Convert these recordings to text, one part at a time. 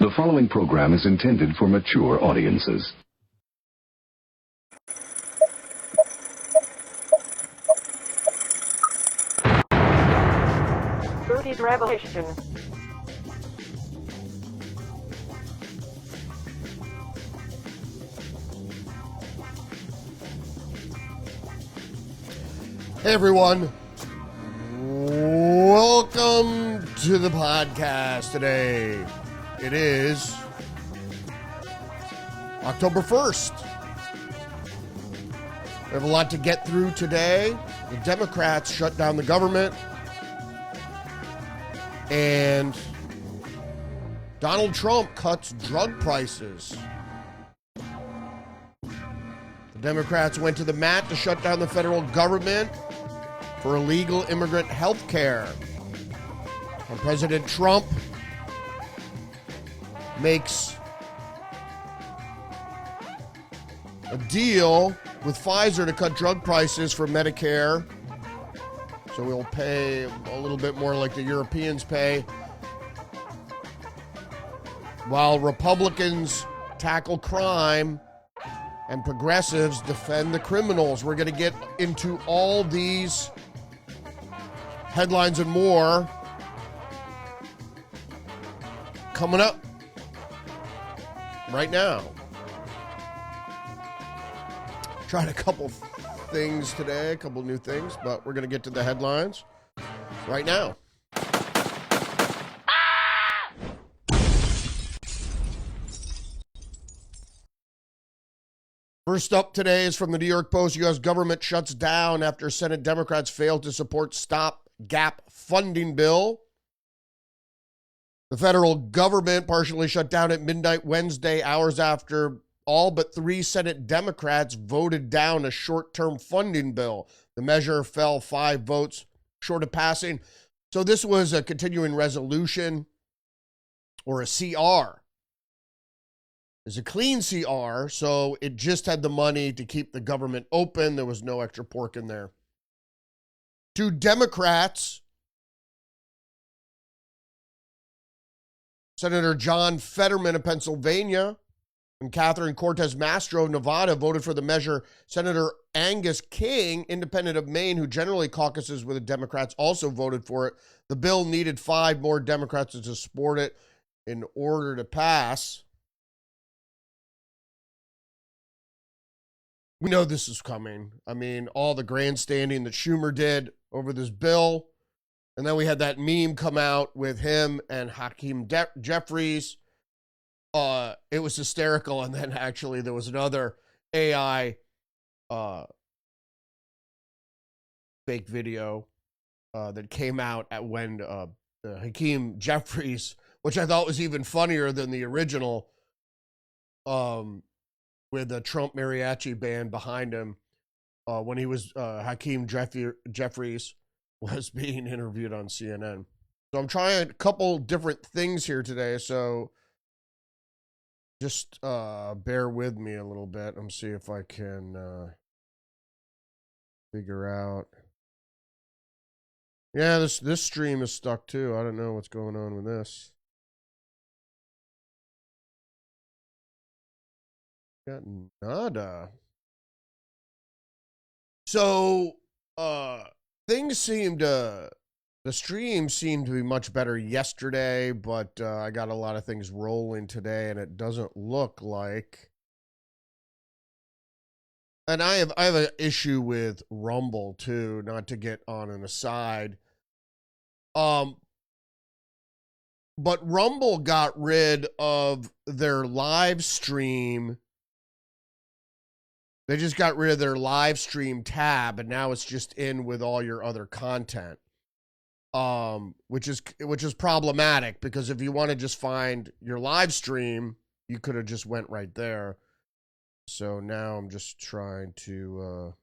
The following program is intended for mature audiences. Booty's Revelation. Hey everyone, welcome to the podcast today. It is October 1st. We have a lot to get through today. The Democrats shut down the government, and Donald Trump cuts drug prices. The Democrats went to the mat to shut down the federal government for illegal immigrant health care. And President Trump makes a deal with Pfizer to cut drug prices for Medicare. So we'll pay a little bit more like the Europeans pay, while Republicans tackle crime and progressives defend the criminals. We're going to get into all these headlines and more coming up right now. Tried a couple things today, a couple new things, but we're going to get to the headlines right now. First up today is from the New York Post. U.S. government shuts down after Senate Democrats failed to support stop-gap funding bill. The federal government partially shut down at midnight Wednesday, hours after all but 3 Senate Democrats voted down a short-term funding bill. The measure fell 5 votes short of passing. So this was a continuing resolution, or a CR. It's a clean CR, so it just had the money to keep the government open. There was no extra pork in there. 2 Democrats, Senator John Fetterman of Pennsylvania and Catherine Cortez Masto of Nevada, voted for the measure. Senator Angus King, independent of Maine, who generally caucuses with the Democrats, also voted for it. The bill needed 5 more Democrats to support it in order to pass. We know this is coming. I mean, all the grandstanding that Schumer did over this bill. And then we had that meme come out with him and Hakeem Jeffries. It was hysterical. And then actually there was another AI fake video that came out at when Hakeem Jeffries, which I thought was even funnier than the original, with the Trump mariachi band behind him, when he was Hakeem Jeffries was being interviewed on CNN. So I'm trying a couple different things here today, so just bear with me a little bit. Let me see if I can figure out. Yeah, this stream is stuck too. I don't know what's going on with this. Got nada. So, things seemed the stream seemed to be much better yesterday, but I got a lot of things rolling today, and it doesn't look like. And I have an issue with Rumble too, not to get on an aside. But Rumble got rid of their live stream. They just got rid of their live stream tab, and now it's just in with all your other content, which is problematic, because if you want to just find your live stream, you could have just went right there. So now I'm just trying to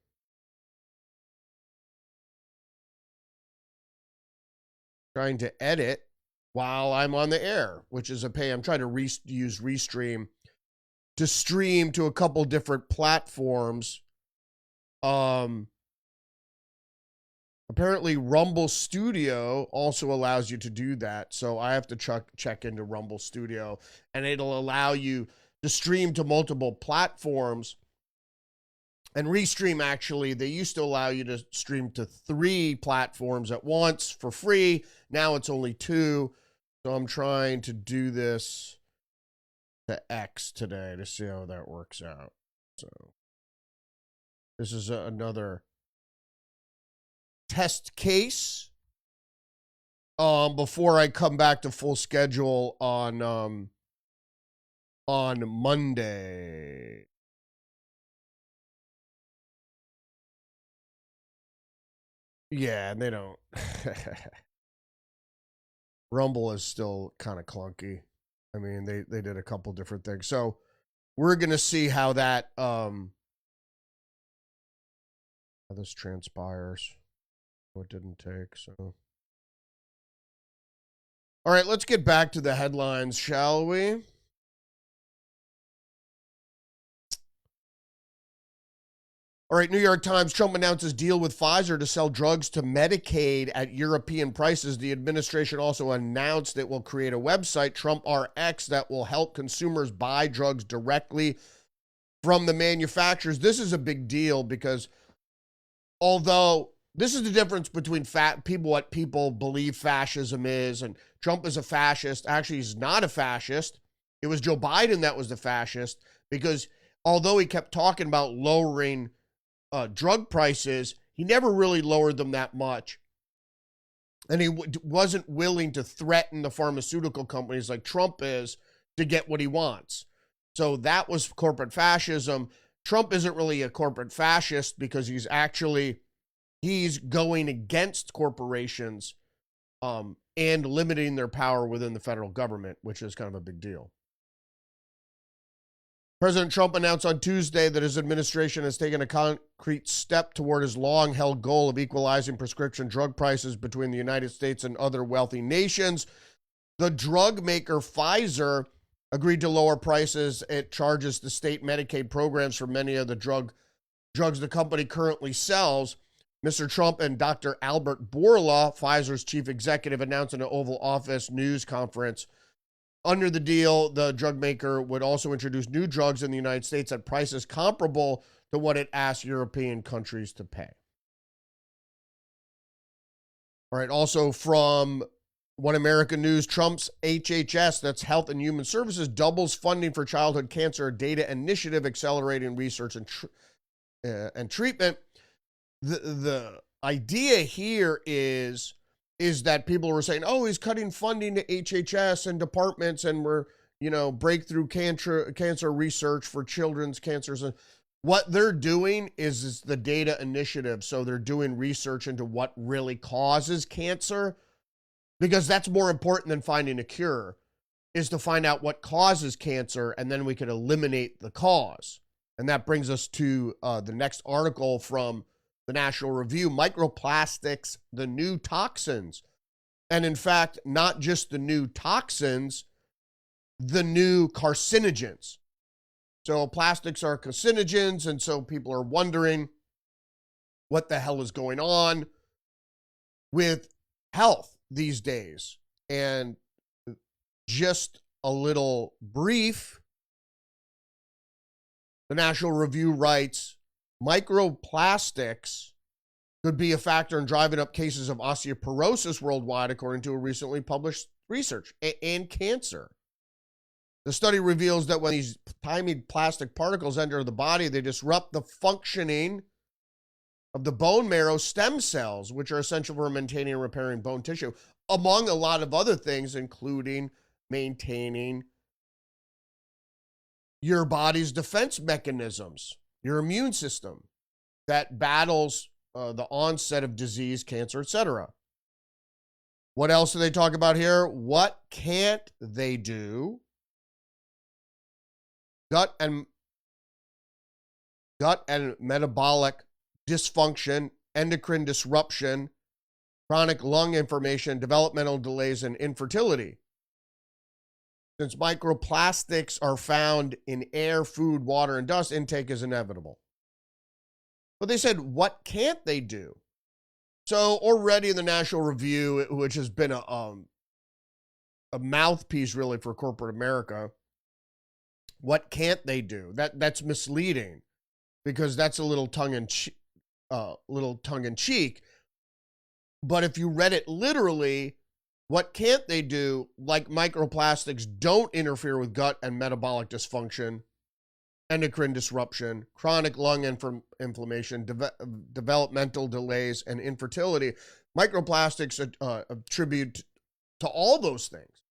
edit while I'm on the air, which is a pain. I'm trying to use Restream to stream to a couple different platforms. Apparently, Rumble Studio also allows you to do that. So I have to check into Rumble Studio, and it'll allow you to stream to multiple platforms. And Restream, actually, they used to allow you to stream to 3 platforms at once for free. Now it's only 2. So I'm trying to do this to X today to see how that works out. So this is another test case before I come back to full schedule on Monday. Yeah, and they don't. Rumble is still kind of clunky. I mean, they did a couple different things. So we're going to see how that how this transpires. What didn't take, so. All right, let's get back to the headlines, shall we? All right, New York Times, Trump announces deal with Pfizer to sell drugs to Medicaid at European prices. The administration also announced it will create a website, Trump RX, that will help consumers buy drugs directly from the manufacturers. This is a big deal because although this is the difference between what people believe fascism is, and Trump is a fascist. Actually, he's not a fascist. It was Joe Biden that was the fascist, because although he kept talking about lowering drug prices, he never really lowered them that much. And he wasn't willing to threaten the pharmaceutical companies like Trump is to get what he wants. So that was corporate fascism. Trump isn't really a corporate fascist because he's going against corporations and limiting their power within the federal government, which is kind of a big deal. President Trump announced on Tuesday that his administration has taken a concrete step toward his long-held goal of equalizing prescription drug prices between the United States and other wealthy nations. The drug maker Pfizer agreed to lower prices it charges to state Medicaid programs for many of the drugs the company currently sells. Mr. Trump and Dr. Albert Bourla, Pfizer's chief executive, announced in an Oval Office news conference. Under the deal, the drug maker would also introduce new drugs in the United States at prices comparable to what it asked European countries to pay. All right, also from One American News, Trump's HHS, that's Health and Human Services, doubles funding for childhood cancer data initiative, accelerating research and treatment. The idea here is that people were saying, oh, he's cutting funding to HHS and departments, and we're, breakthrough cancer research for children's cancers. And what they're doing is the data initiative. So they're doing research into what really causes cancer, because that's more important than finding a cure, is to find out what causes cancer, and then we can eliminate the cause. And that brings us to the next article from the National Review, Microplastics, the New Toxins. And in fact, not just the new toxins, the new carcinogens. So plastics are carcinogens, and so people are wondering what the hell is going on with health these days. And just a little brief, the National Review writes, microplastics could be a factor in driving up cases of osteoporosis worldwide, according to a recently published research, and cancer. The study reveals that when these tiny plastic particles enter the body, they disrupt the functioning of the bone marrow stem cells, which are essential for maintaining and repairing bone tissue, among a lot of other things, including maintaining your body's defense mechanisms, your immune system that battles the onset of disease, cancer, etc. What else do they talk about here? What can't they do? Gut and metabolic dysfunction, endocrine disruption, chronic lung inflammation, developmental delays, and infertility. Since microplastics are found in air, food, water, and dust, intake is inevitable. But they said, what can't they do? So already in the National Review, which has been a mouthpiece really for corporate America, what can't they do? That's misleading because that's a little tongue in cheek. But if you read it literally, what can't they do? Like microplastics don't interfere with gut and metabolic dysfunction, endocrine disruption, chronic lung inflammation, developmental delays, and infertility. Microplastics attribute to all those things,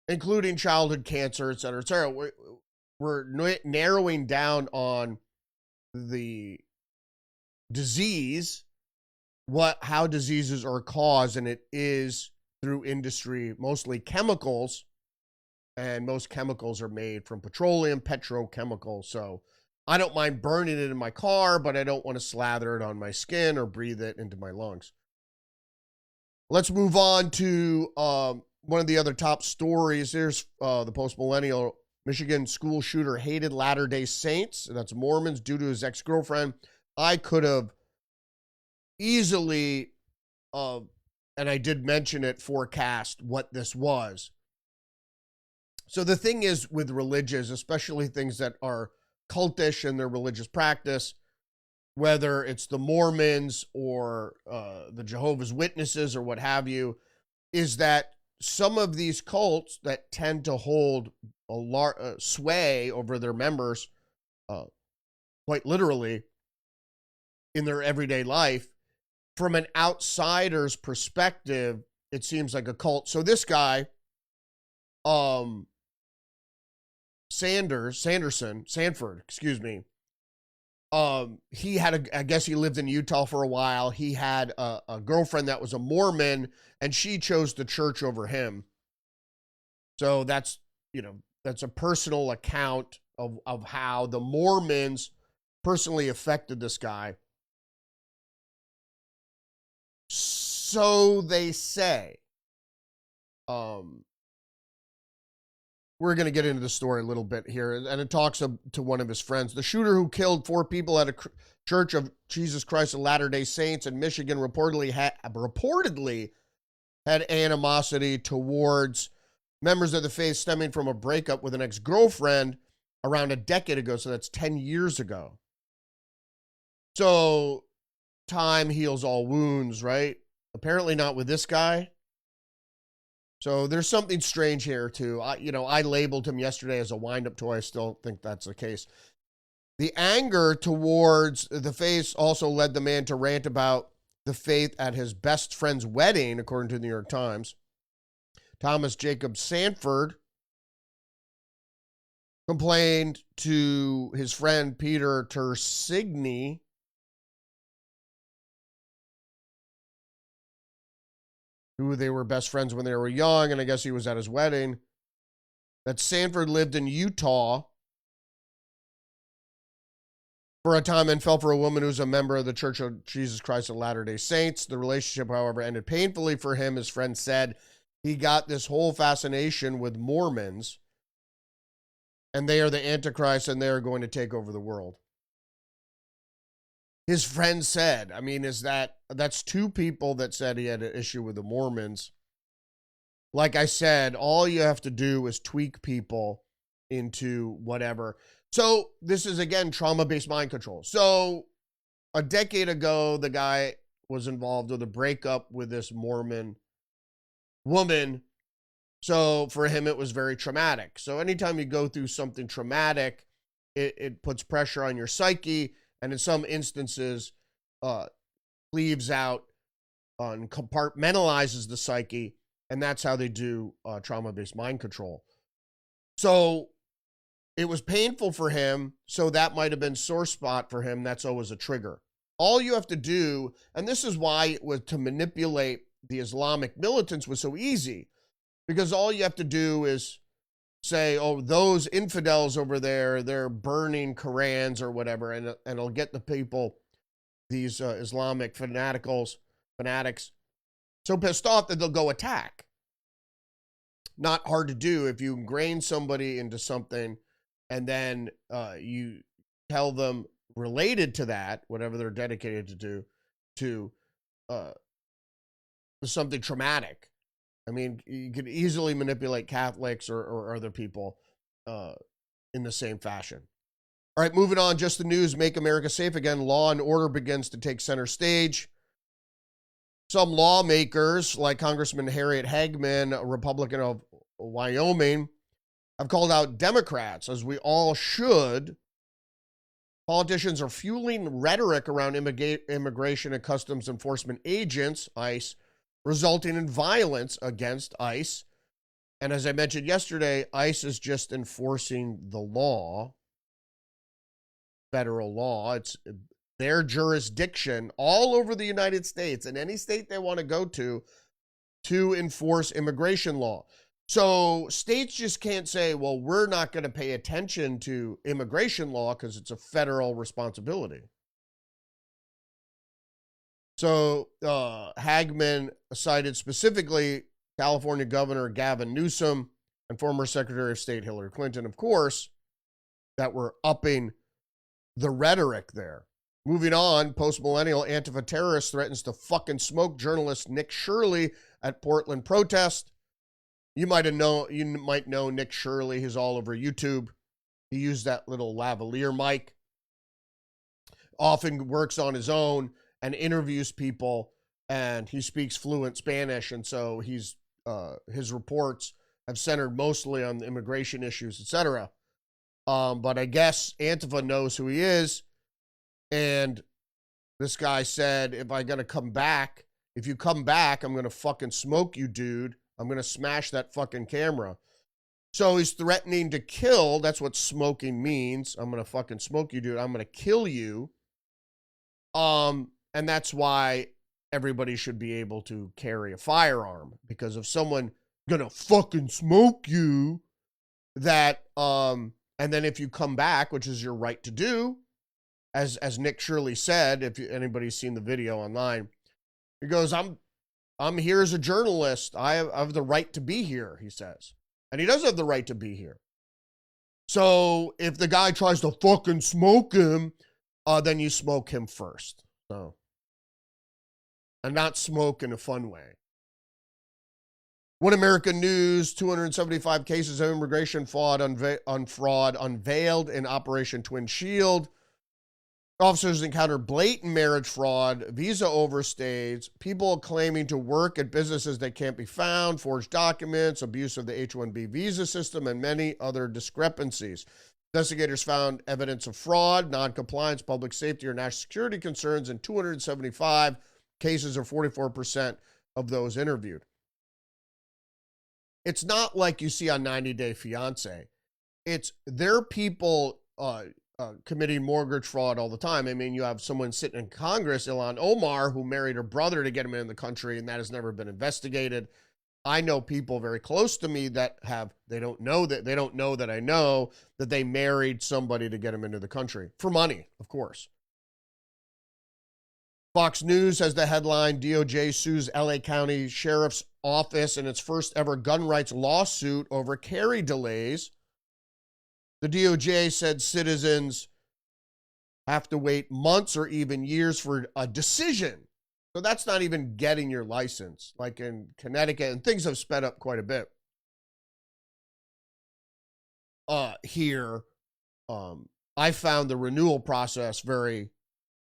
including childhood cancer, et cetera, et cetera. We're narrowing down on the disease, how diseases are caused, and it is through industry, mostly chemicals, and most chemicals are made from petroleum, petrochemicals. So I don't mind burning it in my car, but I don't want to slather it on my skin or breathe it into my lungs. Let's move on to one of the other top stories. Here's the post-millennial Michigan school shooter hated Latter-day Saints. That's Mormons due to his ex-girlfriend. I could have easily, and I did mention it, forecast what this was. So the thing is with religions, especially things that are cultish in their religious practice, whether it's the Mormons or the Jehovah's Witnesses or what have you, is that some of these cults that tend to hold a sway over their members, quite literally, in their everyday life, from an outsider's perspective, it seems like a cult. So this guy, Sanford, he had I guess he lived in Utah for a while. He had a girlfriend that was a Mormon, and she chose the church over him. So that's a personal account of how the Mormons personally affected this guy. So they say. We're going to get into the story a little bit here, and it talks to one of his friends. The shooter who killed 4 people at a Church of Jesus Christ of Latter-day Saints in Michigan reportedly had animosity towards members of the faith stemming from a breakup with an ex-girlfriend around a decade ago. So that's 10 years ago. So time heals all wounds, right? Apparently not with this guy. So there's something strange here too. I labeled him yesterday as a wind-up toy. I still think that's the case. The anger towards the faith also led the man to rant about the faith at his best friend's wedding, according to the New York Times. Thomas Jacob Sanford complained to his friend Peter Tersigny who they were best friends when they were young, and I guess he was at his wedding, that Sanford lived in Utah for a time and fell for a woman who's a member of the Church of Jesus Christ of Latter-day Saints. The relationship, however, ended painfully for him. His friend said he got this whole fascination with Mormons, and they are the Antichrist, and they are going to take over the world. His friend said, that's 2 people that said he had an issue with the Mormons. Like I said, all you have to do is tweak people into whatever. So this is, again, trauma-based mind control. So a decade ago, the guy was involved with a breakup with this Mormon woman. So for him, it was very traumatic. So anytime you go through something traumatic, it puts pressure on your psyche, and in some instances, cleaves out and compartmentalizes the psyche, and that's how they do trauma-based mind control. So it was painful for him, so that might have been sore spot for him. That's always a trigger. All you have to do, and this is why it was to manipulate the Islamic militants was so easy, because all you have to do is say, oh, those infidels over there, they're burning Qurans or whatever, and it'll get the people, these Islamic fanatics, so pissed off that they'll go attack. Not hard to do if you ingrain somebody into something and then you tell them related to that, whatever they're dedicated to do, to something traumatic. I mean, you could easily manipulate Catholics or other people in the same fashion. All right, moving on. Just the news. Make America safe again. Law and order begins to take center stage. Some lawmakers, like Congressman Harriet Hagman, a Republican of Wyoming, have called out Democrats, as we all should. Politicians are fueling rhetoric around immigration and customs enforcement agents, ICE, resulting in violence against ICE. And as I mentioned yesterday, ICE is just enforcing the law, federal law. It's their jurisdiction all over the United States, in any state they want to go to enforce immigration law. So states just can't say, well, we're not going to pay attention to immigration law because it's a federal responsibility. So Hagman cited specifically California Governor Gavin Newsom and former Secretary of State Hillary Clinton, of course, that were upping the rhetoric there. Moving on, post-millennial Antifa terrorist threatens to fucking smoke journalist Nick Shirley at Portland protest. You might know Nick Shirley. He's all over YouTube. He used that little lavalier mic. Often works on his own and interviews people, and he speaks fluent Spanish, and so his reports have centered mostly on the immigration issues, etc. But I guess Antifa knows who he is. And this guy said, if you come back, I'm going to fucking smoke you, dude. I'm going to smash that fucking camera. So he's threatening to kill. That's what smoking means. I'm going to fucking smoke you, dude. I'm going to kill you. And that's why everybody should be able to carry a firearm. Because if someone going to fucking smoke you, that, and then if you come back, which is your right to do, as Nick Shirley said, if anybody's seen the video online, he goes, I'm here as a journalist. I have the right to be here, he says. And he does have the right to be here. So if the guy tries to fucking smoke him, then you smoke him first. So, and not smoke in a fun way. One American News, 275 cases of immigration fraud unveiled in Operation Twin Shield. Officers encountered blatant marriage fraud, visa overstays, people claiming to work at businesses that can't be found, forged documents, abuse of the H-1B visa system, and many other discrepancies. Investigators found evidence of fraud, non-compliance, public safety, or national security concerns in 275 cases, or 44% of those interviewed. It's not like you see on 90 Day Fiancé. It's their people committing mortgage fraud all the time. I mean, you have someone sitting in Congress, Ilhan Omar, who married her brother to get him in the country, and that has never been investigated. I know people very close to me that they don't know that I know that they married somebody to get him into the country for money, of course. Fox News has the headline, DOJ sues LA County Sheriff's Office in its first ever gun rights lawsuit over carry delays. The DOJ said citizens have to wait months or even years for a decision. So that's not even getting your license, like in Connecticut, and things have sped up quite a bit. Here, I found the renewal process very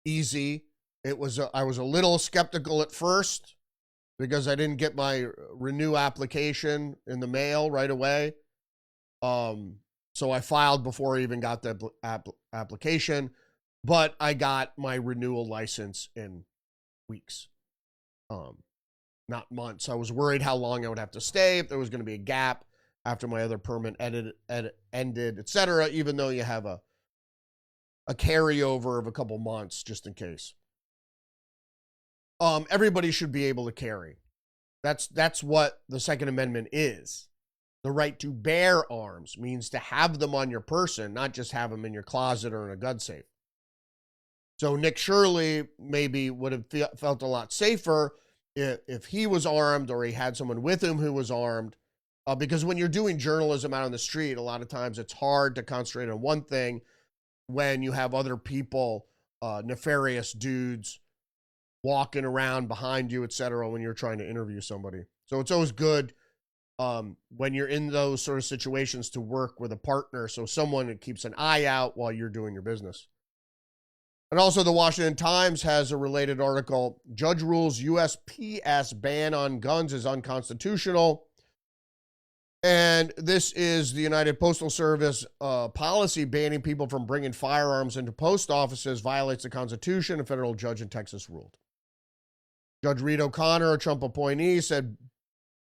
easy. I was a little skeptical at first because I didn't get my renew application in the mail right away. So I filed before I even got the application, but I got my renewal license in weeks, not months. I was worried how long I would have to stay, if there was going to be a gap after my other permit ended, etc., even though you have a carryover of a couple months just in case. Everybody should be able to carry. That's what the Second Amendment is. The right to bear arms means to have them on your person, not just have them in your closet or in a gun safe. So Nick Shirley maybe would have felt a lot safer if he was armed or he had someone with him who was armed. Because when you're doing journalism out on the street, a lot of times it's hard to concentrate on one thing when you have other people, nefarious dudes, walking around behind you, etc., when you're trying to interview somebody. So it's always good when you're in those sort of situations to work with a partner, so someone that keeps an eye out while you're doing your business. And also the Washington Times has a related article. Judge rules USPS ban on guns is unconstitutional. And this is the United Postal Service policy banning people from bringing firearms into post offices violates the Constitution, a federal judge in Texas ruled. Judge Reed O'Connor, a Trump appointee, said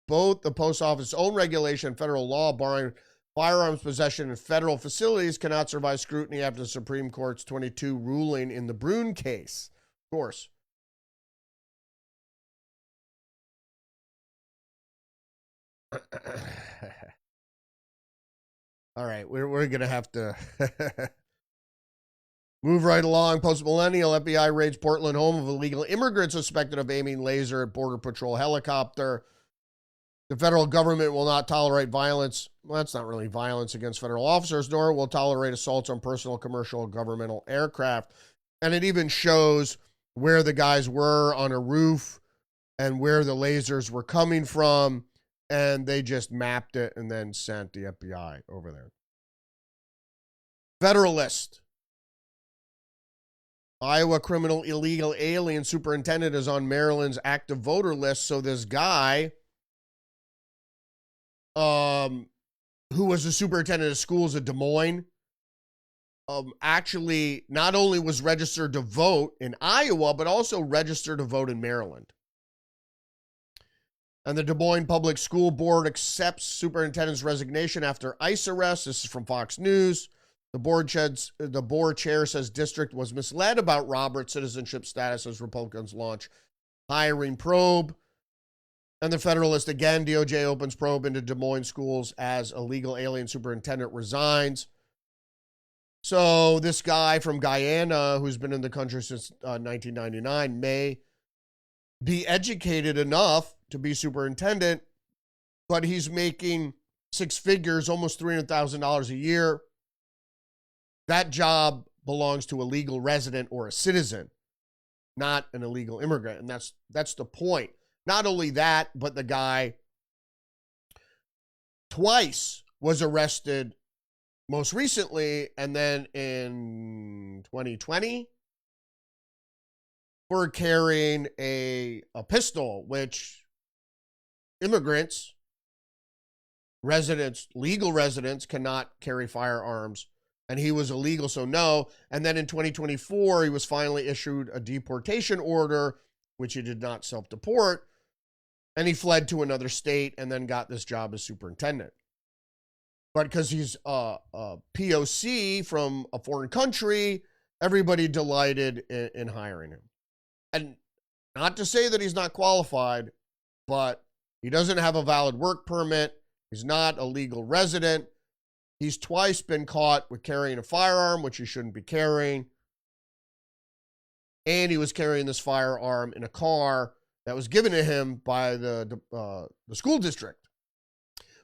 both the post office's own regulation and federal law barring firearms possession in federal facilities cannot survive scrutiny after the Supreme Court's 22 ruling in the Brune case. Of course. All right, we're going to have to move right along. Post-millennial, FBI raids Portland home of illegal immigrant suspected of aiming laser at Border Patrol helicopter. The federal government will not tolerate violence. Well, that's not really violence against federal officers, nor will tolerate assaults on personal, commercial, governmental aircraft. And it even shows where the guys were on a roof and where the lasers were coming from. And they just mapped it and then sent the FBI over there. Federalist. Iowa criminal illegal alien superintendent is on Maryland's active voter list. So this guy, who was the superintendent of schools at Des Moines, actually not only was registered to vote in Iowa, but also registered to vote in Maryland. And the Des Moines Public School Board accepts superintendent's resignation after ICE arrest. This is from Fox News. The board chair says district was misled about Robert's citizenship status as Republicans launch hiring probe. And the Federalist, again, DOJ opens probe into Des Moines schools as illegal alien superintendent resigns. So this guy from Guyana, who's been in the country since 1999, may be educated enough to be superintendent, but he's making six figures, almost $300,000 a year. That job belongs to a legal resident or a citizen, not an illegal immigrant. And that's the point. Not only that, but the guy twice was arrested, most recently, and then in 2020 for carrying a pistol, which immigrants, residents, legal residents cannot carry firearms. And he was illegal, so no. And then in 2024, he was finally issued a deportation order, which he did not self-deport. And he fled to another state and then got this job as superintendent. But because he's a POC from a foreign country, everybody delighted in hiring him. And not to say that he's not qualified, but he doesn't have a valid work permit. He's not a legal resident. He's twice been caught with carrying a firearm, which he shouldn't be carrying. And he was carrying this firearm in a car that was given to him by the school district.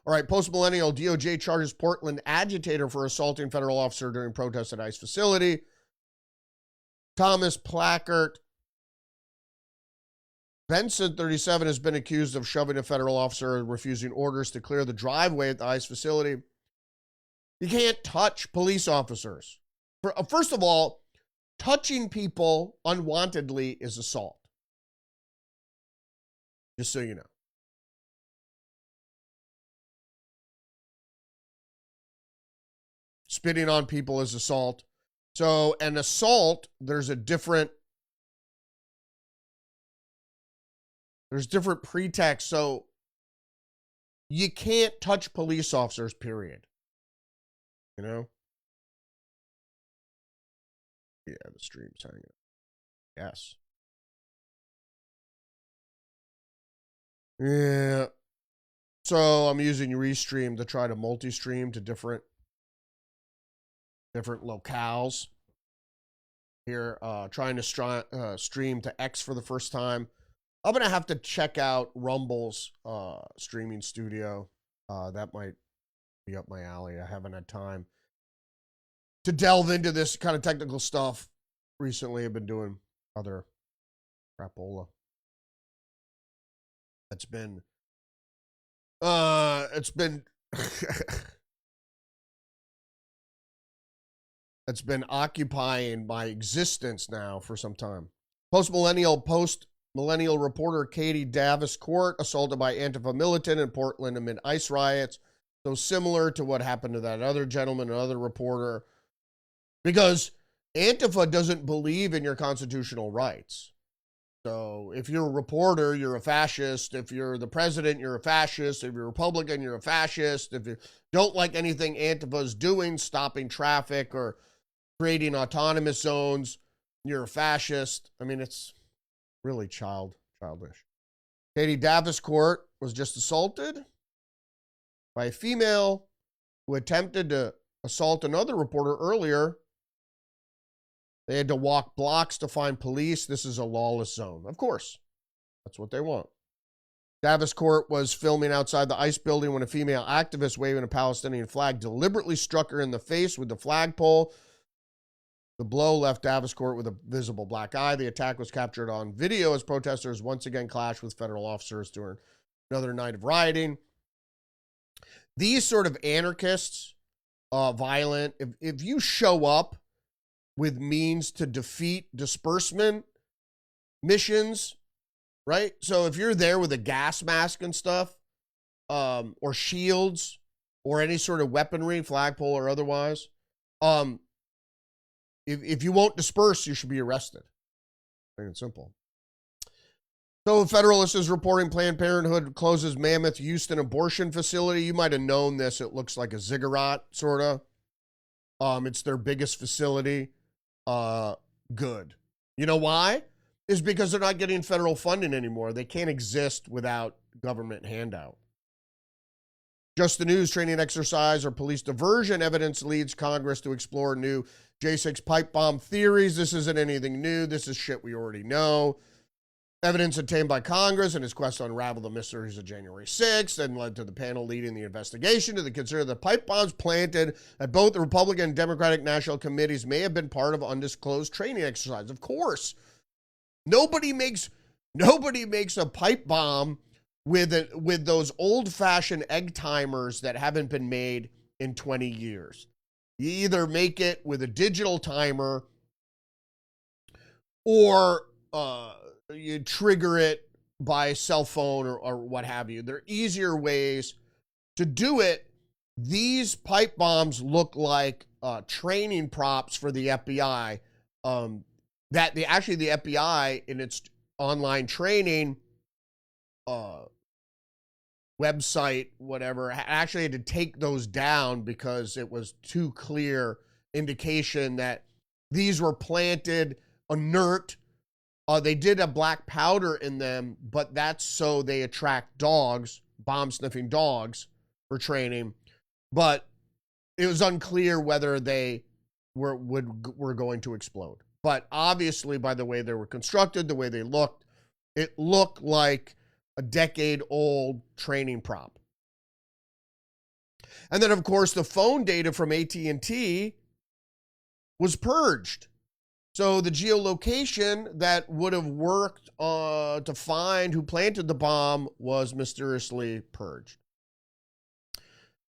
All right, post-millennial, DOJ charges Portland agitator for assaulting federal officer during protest at ICE facility. Thomas Plackert Benson, 37, has been accused of shoving a federal officer and refusing orders to clear the driveway at the ICE facility. You can't touch police officers. First of all, touching people unwantedly is assault. Just so you know. Spitting on people is assault. So an assault, there's different pretexts. So you can't touch police officers, period. You know? Yeah, the stream's hanging up. Yes. Yeah. So I'm using Restream to try to multi-stream to different locales. Here, trying to stream to X for the first time. I'm going to have to check out Rumble's streaming studio. That might be up my alley. I haven't had time to delve into this kind of technical stuff recently. I've been doing other crapola. It's been it's been occupying my existence now for some time. Post-millennial reporter Katie Davis-Court assaulted by Antifa militant in Portland amid ICE riots. So similar to what happened to that other gentleman, another reporter, because Antifa doesn't believe in your constitutional rights. So if you're a reporter, you're a fascist. If you're the president, you're a fascist. If you're a Republican, you're a fascist. If you don't like anything Antifa's doing, stopping traffic or creating autonomous zones, you're a fascist. I mean, it's really childish. Katie Davis-Court was just assaulted by a female who attempted to assault another reporter earlier. They had to walk blocks to find police. This is a lawless zone. Of course, that's what they want. Davis-Court was filming outside the ICE building when a female activist waving a Palestinian flag deliberately struck her in the face with the flagpole. The blow left Davis-Court with a visible black eye. The attack was captured on video as protesters once again clashed with federal officers during another night of rioting. These sort of anarchists, violent, if you show up with means to defeat disbursement missions, right? So if you're there with a gas mask and stuff, or shields, or any sort of weaponry, flagpole or otherwise, if you won't disperse, you should be arrested. Plain and simple. So Federalist is reporting Planned Parenthood closes Mammoth Houston abortion facility. You might have known this. It looks like a ziggurat, sort of. It's their biggest facility. Good. You know why? Is because they're not getting federal funding anymore. They can't exist without government handout. Just the News training exercise or police diversion evidence leads Congress to explore new J6 pipe bomb theories. This isn't anything new. This is shit we already know. Evidence obtained by Congress in its quest to unravel the mysteries of January 6th and led to the panel leading the investigation to consider the pipe bombs planted at both the Republican and Democratic national committees may have been part of undisclosed training exercise. Of course, nobody makes a pipe bomb with those old-fashioned egg timers that haven't been made in 20 years. You either make it with a digital timer or you trigger it by cell phone or what have you. There are easier ways to do it. These pipe bombs look like training props for the FBI. The FBI in its online training website, whatever, actually had to take those down because it was too clear indication that these were planted inert. They did have black powder in them, but that's so they attract dogs, bomb-sniffing dogs, for training. But it was unclear whether they were going to explode. But obviously, by the way they were constructed, the way they looked, it looked like a decade-old training prop. And then, of course, the phone data from AT&T was purged. So the geolocation that would have worked to find who planted the bomb was mysteriously purged.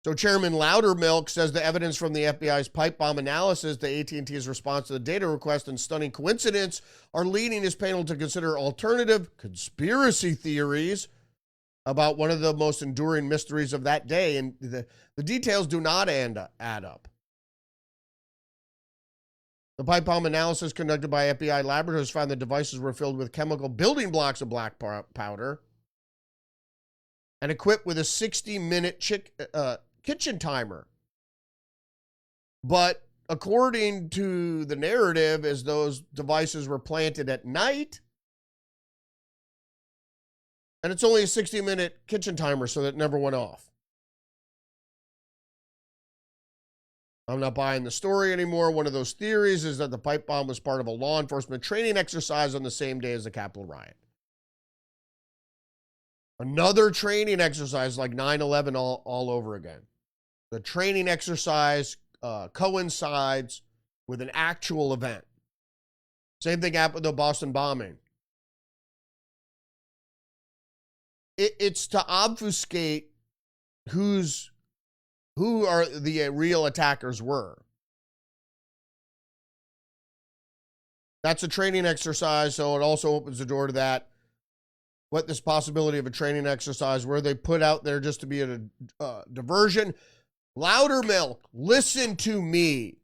So Chairman Loudermilk says the evidence from the FBI's pipe bomb analysis, the AT&T's response to the data request, and stunning coincidence are leading his panel to consider alternative conspiracy theories about one of the most enduring mysteries of that day. And the details do not add up. The pipe bomb analysis conducted by FBI laboratories found the devices were filled with chemical building blocks of black powder and equipped with a 60-minute kitchen timer. But according to the narrative, as those devices were planted at night, and it's only a 60-minute kitchen timer, so that never went off. I'm not buying the story anymore. One of those theories is that the pipe bomb was part of a law enforcement training exercise on the same day as the Capitol riot. Another training exercise like 9/11 all over again. The training exercise coincides with an actual event. Same thing happened with the Boston bombing. it's to obfuscate who are the real attackers were. That's a training exercise, so it also opens the door to that. What this possibility of a training exercise where they put out there just to be a diversion. Louder milk, listen to me.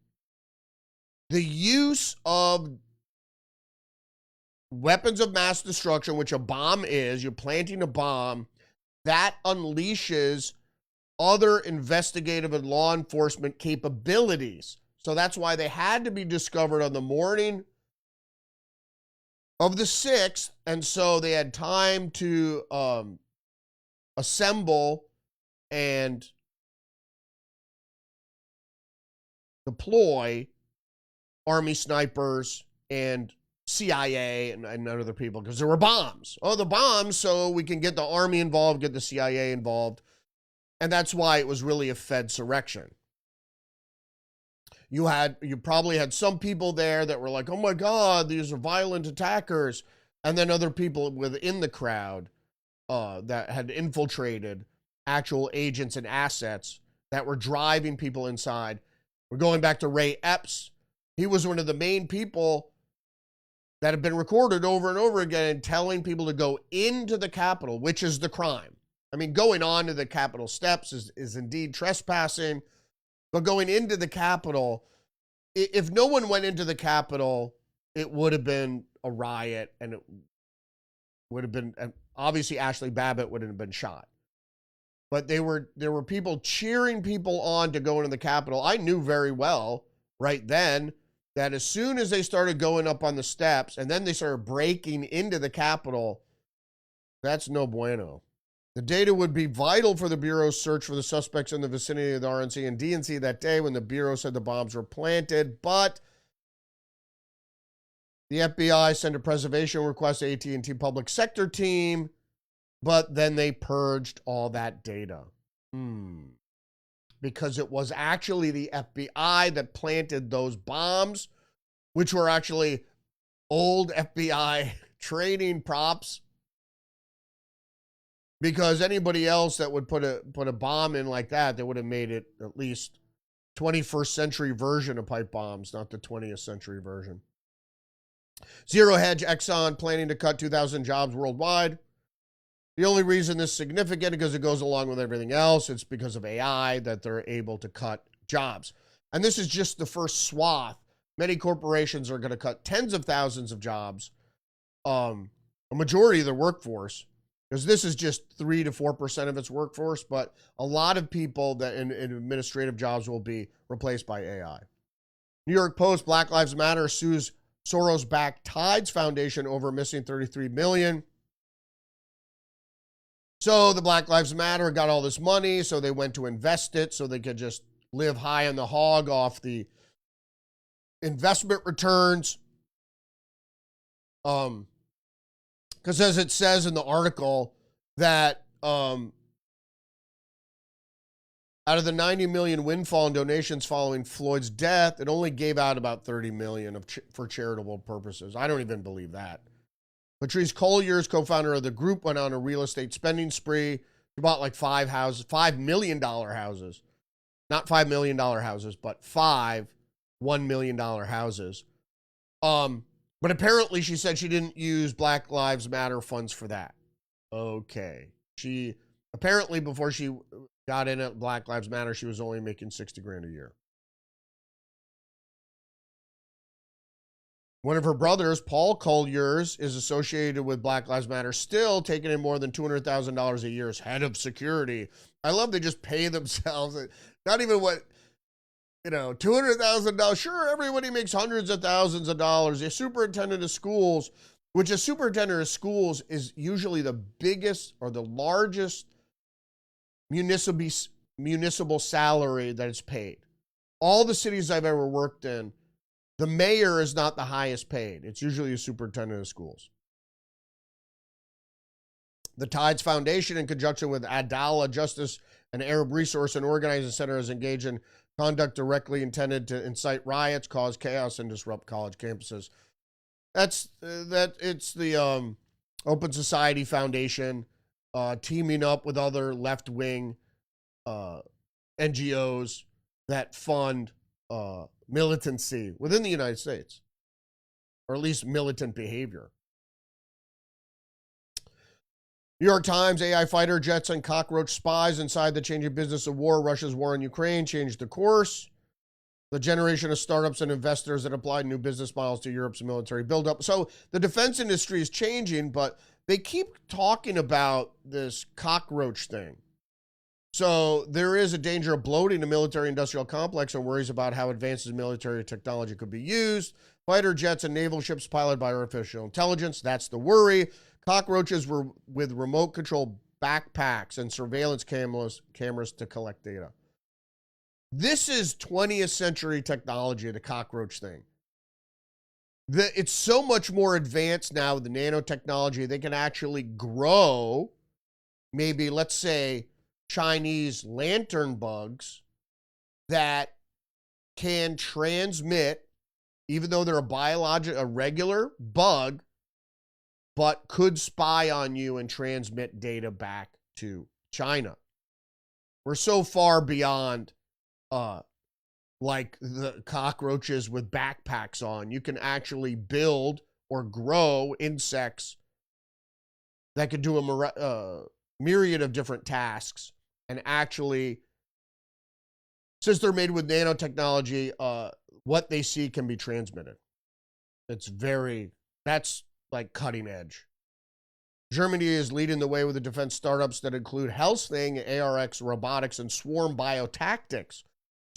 The use of weapons of mass destruction, which a bomb is, you're planting a bomb, that unleashes other investigative and law enforcement capabilities. So that's why they had to be discovered on the morning of the 6th, and so they had time to assemble and deploy Army snipers and CIA and other people, because there were bombs. Oh, the bombs, so we can get the Army involved, get the CIA involved, and that's why it was really a Fedsurrection. You probably had some people there that were like, oh my God, these are violent attackers. And then other people within the crowd that had infiltrated actual agents and assets that were driving people inside. We're going back to Ray Epps. He was one of the main people that have been recorded over and over again telling people to go into the Capitol, which is the crime. I mean, going on to the Capitol steps is indeed trespassing. But going into the Capitol, if no one went into the Capitol, it would have been a riot, and it would have been, obviously Ashley Babbitt would have been shot. But there were people cheering people on to go into the Capitol. I knew very well right then that as soon as they started going up on the steps and then they started breaking into the Capitol, that's no bueno. The data would be vital for the Bureau's search for the suspects in the vicinity of the RNC and DNC that day when the Bureau said the bombs were planted. But the FBI sent a preservation request to AT&T public sector team, but then they purged all that data. Because it was actually the FBI that planted those bombs, which were actually old FBI training props. Because anybody else that would put a bomb in like that, they would have made it at least 21st century version of pipe bombs, not the 20th century version. Zero Hedge, Exxon planning to cut 2,000 jobs worldwide. The only reason this is significant because it goes along with everything else. It's because of AI that they're able to cut jobs. And this is just the first swath. Many corporations are going to cut tens of thousands of jobs, a majority of their workforce. Because this is just 3 to 4% of its workforce, but a lot of people that in administrative jobs will be replaced by AI. New York Post, Black Lives Matter sues Soros-backed Tides Foundation over missing $33 million. So the Black Lives Matter got all this money, so they went to invest it so they could just live high on the hog off the investment returns. Because as it says in the article that out of the 90 million windfall in donations following Floyd's death, it only gave out about 30 million for charitable purposes. I don't even believe that. Patrice Collier's co-founder of the group went on a real estate spending spree. He bought like 5 houses, $5 million houses. Not $5 million houses, but 5 $1 million houses. But apparently she said she didn't use Black Lives Matter funds for that. Okay. She apparently before she got in at Black Lives Matter, she was only making $60,000 a year. One of her brothers, Paul Colliers, is associated with Black Lives Matter, still taking in more than $200,000 a year as head of security. I love they just pay themselves. Not even what, $200,000. Sure, everybody makes hundreds of thousands of dollars. A superintendent of schools, which a superintendent of schools is usually the biggest or the largest municipal salary that is paid. All the cities I've ever worked in, the mayor is not the highest paid. It's usually a superintendent of schools. The Tides Foundation, in conjunction with Adala Justice and Arab Resource and Organizing Center, is engaged in conduct directly intended to incite riots, cause chaos, and disrupt college campuses. It's the Open Society Foundation. teaming up with other left-wing NGOs that fund militancy within the United States, or at least militant behavior. New York Times, AI fighter jets and cockroach spies inside the changing business of war. Russia's war in Ukraine changed the course. The generation of startups and investors that applied new business models to Europe's military buildup. So the defense industry is changing, but they keep talking about this cockroach thing. So there is a danger of bloating the military-industrial complex and worries about how advances in military technology could be used. Fighter jets and naval ships piloted by artificial intelligence, that's the worry. Cockroaches were with remote control backpacks and surveillance cameras to collect data. This is 20th century technology, the cockroach thing. It's so much more advanced now with the nanotechnology. They can actually grow, maybe, let's say, Chinese lantern bugs that can transmit, even though they're a regular bug, but could spy on you and transmit data back to China. We're so far beyond like the cockroaches with backpacks on. You can actually build or grow insects that could do a myriad of different tasks, and actually, since they're made with nanotechnology, what they see can be transmitted. That's like cutting edge. Germany is leading the way with the defense startups that include Helsing, ARX Robotics, and Swarm Biotactics.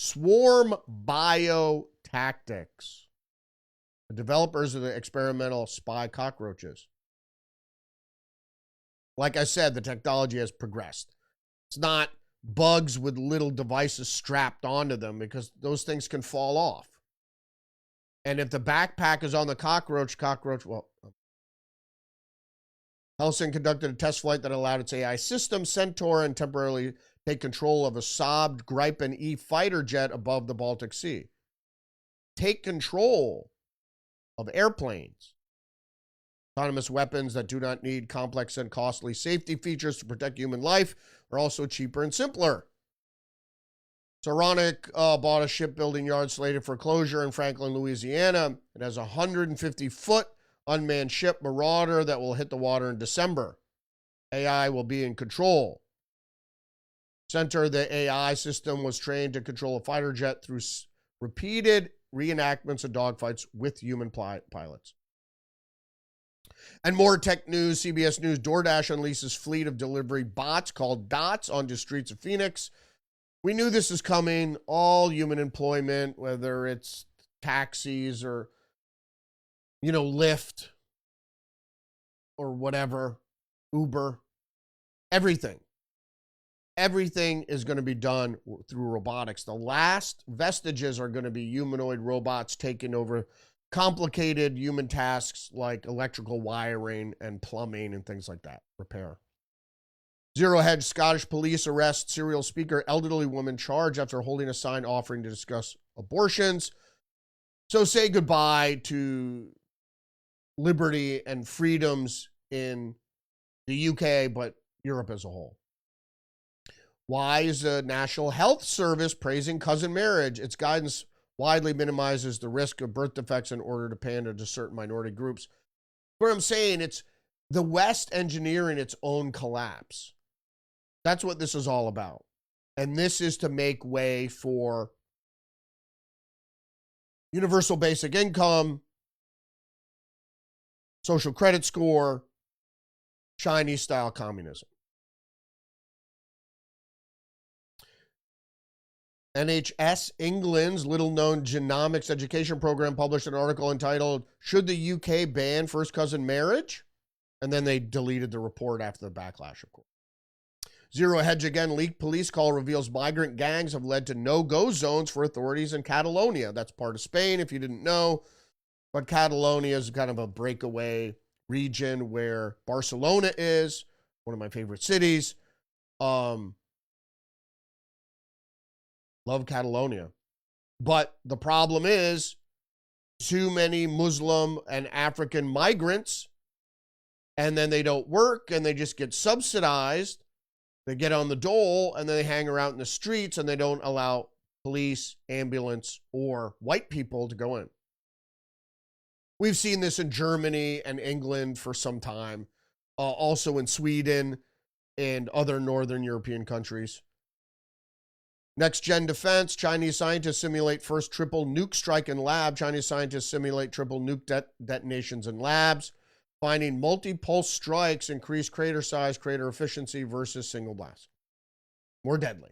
Swarm Biotactics, the developers of the experimental spy cockroaches. Like I said, the technology has progressed. It's not bugs with little devices strapped onto them, because those things can fall off. And if the backpack is on the cockroach, well, Helsing conducted a test flight that allowed its AI system, Centaur, and temporarily take control of a Saab Gripen E fighter jet above the Baltic Sea. Take control of airplanes. Autonomous weapons that do not need complex and costly safety features to protect human life are also cheaper and simpler. Saronic bought a shipbuilding yard slated for closure in Franklin, Louisiana. It has a 150-foot unmanned ship, Marauder, that will hit the water in December. AI will be in control. Center, the AI system, was trained to control a fighter jet through repeated reenactments of dogfights with human pilots. And more tech news. CBS News, DoorDash unleashes fleet of delivery bots called Dots onto streets of Phoenix. We knew this is coming. All human employment, whether it's taxis or, Lyft or whatever, Uber, everything is going to be done through robotics. The last vestiges are going to be humanoid robots taking over complicated human tasks like electrical wiring and plumbing and things like that, repair. Zero Hedge, Scottish police arrest serial speaker, elderly woman charged after holding a sign offering to discuss abortions. So say goodbye to liberty and freedoms in the UK, but Europe as a whole. Why is the National Health Service praising cousin marriage? Its guidance widely minimizes the risk of birth defects in order to pander to certain minority groups. What I'm saying, it's the West engineering its own collapse. That's what this is all about. And this is to make way for universal basic income, social credit score, Chinese-style communism. NHS England's little-known genomics education program published an article entitled, "Should the UK ban first cousin marriage?" And then they deleted the report after the backlash, of course. Zero Hedge again, leaked police call reveals migrant gangs have led to no-go zones for authorities in Catalonia. That's part of Spain, if you didn't know. But Catalonia is kind of a breakaway region where Barcelona is, one of my favorite cities. Love Catalonia. But the problem is too many Muslim and African migrants and then they don't work and they just get subsidized. They get on the dole and then they hang around in the streets and they don't allow police, ambulance, or white people to go in. We've seen this in Germany and England for some time, also in Sweden and other Northern European countries. Next-gen defense, Chinese scientists simulate first triple nuke strike in lab. Chinese scientists simulate triple nuke detonations in labs, finding multi-pulse strikes increase crater size, crater efficiency versus single blast. More deadly.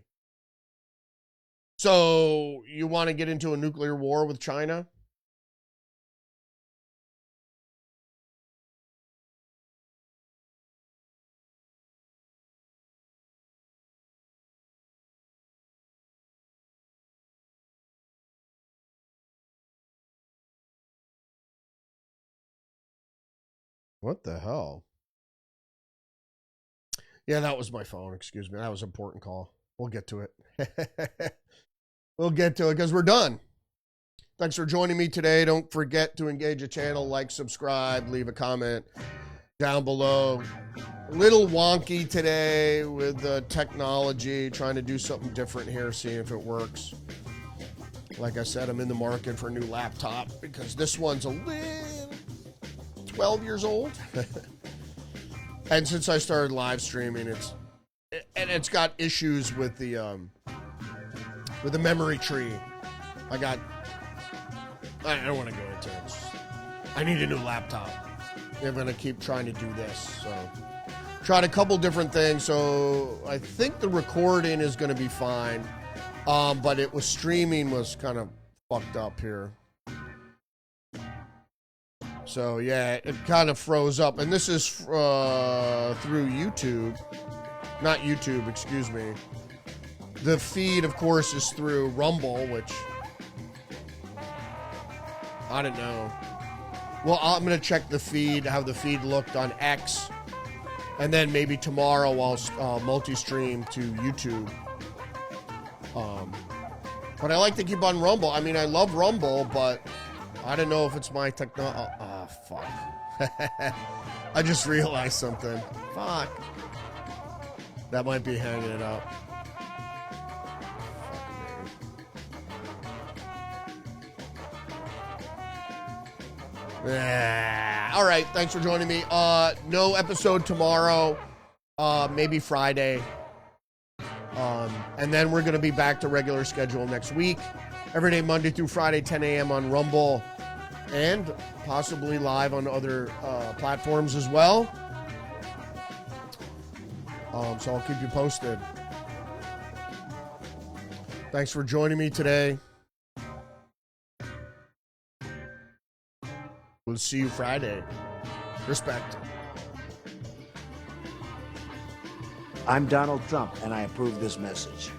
So you want to get into a nuclear war with China? What the hell? Yeah, that was my phone. Excuse me. That was an important call. We'll get to it. We'll get to it because we're done. Thanks for joining me today. Don't forget to engage the channel, like, subscribe, leave a comment down below. A little wonky today with the technology, trying to do something different here, seeing if it works. Like I said, I'm in the market for a new laptop because this one's a little 12 years old. And since I started live streaming, it's got issues with the memory tree. I don't want to go into it. I need a new laptop. I'm going to keep trying to do this. So tried a couple different things. So I think the recording is going to be fine. But streaming was kind of fucked up here. So yeah, it kind of froze up. And this is through YouTube. Not YouTube, excuse me. The feed, of course, is through Rumble, which I don't know. Well, I'm going to check the feed, how the feed looked on X. And then maybe tomorrow I'll multi-stream to YouTube. But I like to keep on Rumble. I mean, I love Rumble, but I don't know if it's my technology. Oh, fuck. I just realized something. Fuck. That might be hanging it up. All right, thanks for joining me. No episode tomorrow, maybe Friday. And then we're going to be back to regular schedule next week. Every day, Monday through Friday, 10 a.m. on Rumble, and possibly live on other platforms as well. So I'll keep you posted. Thanks for joining me today. We'll see you Friday. Respect. I'm Donald Trump, and I approve this message.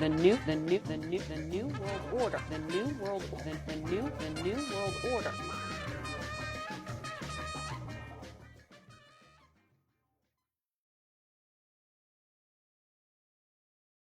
The new world order. The new world order.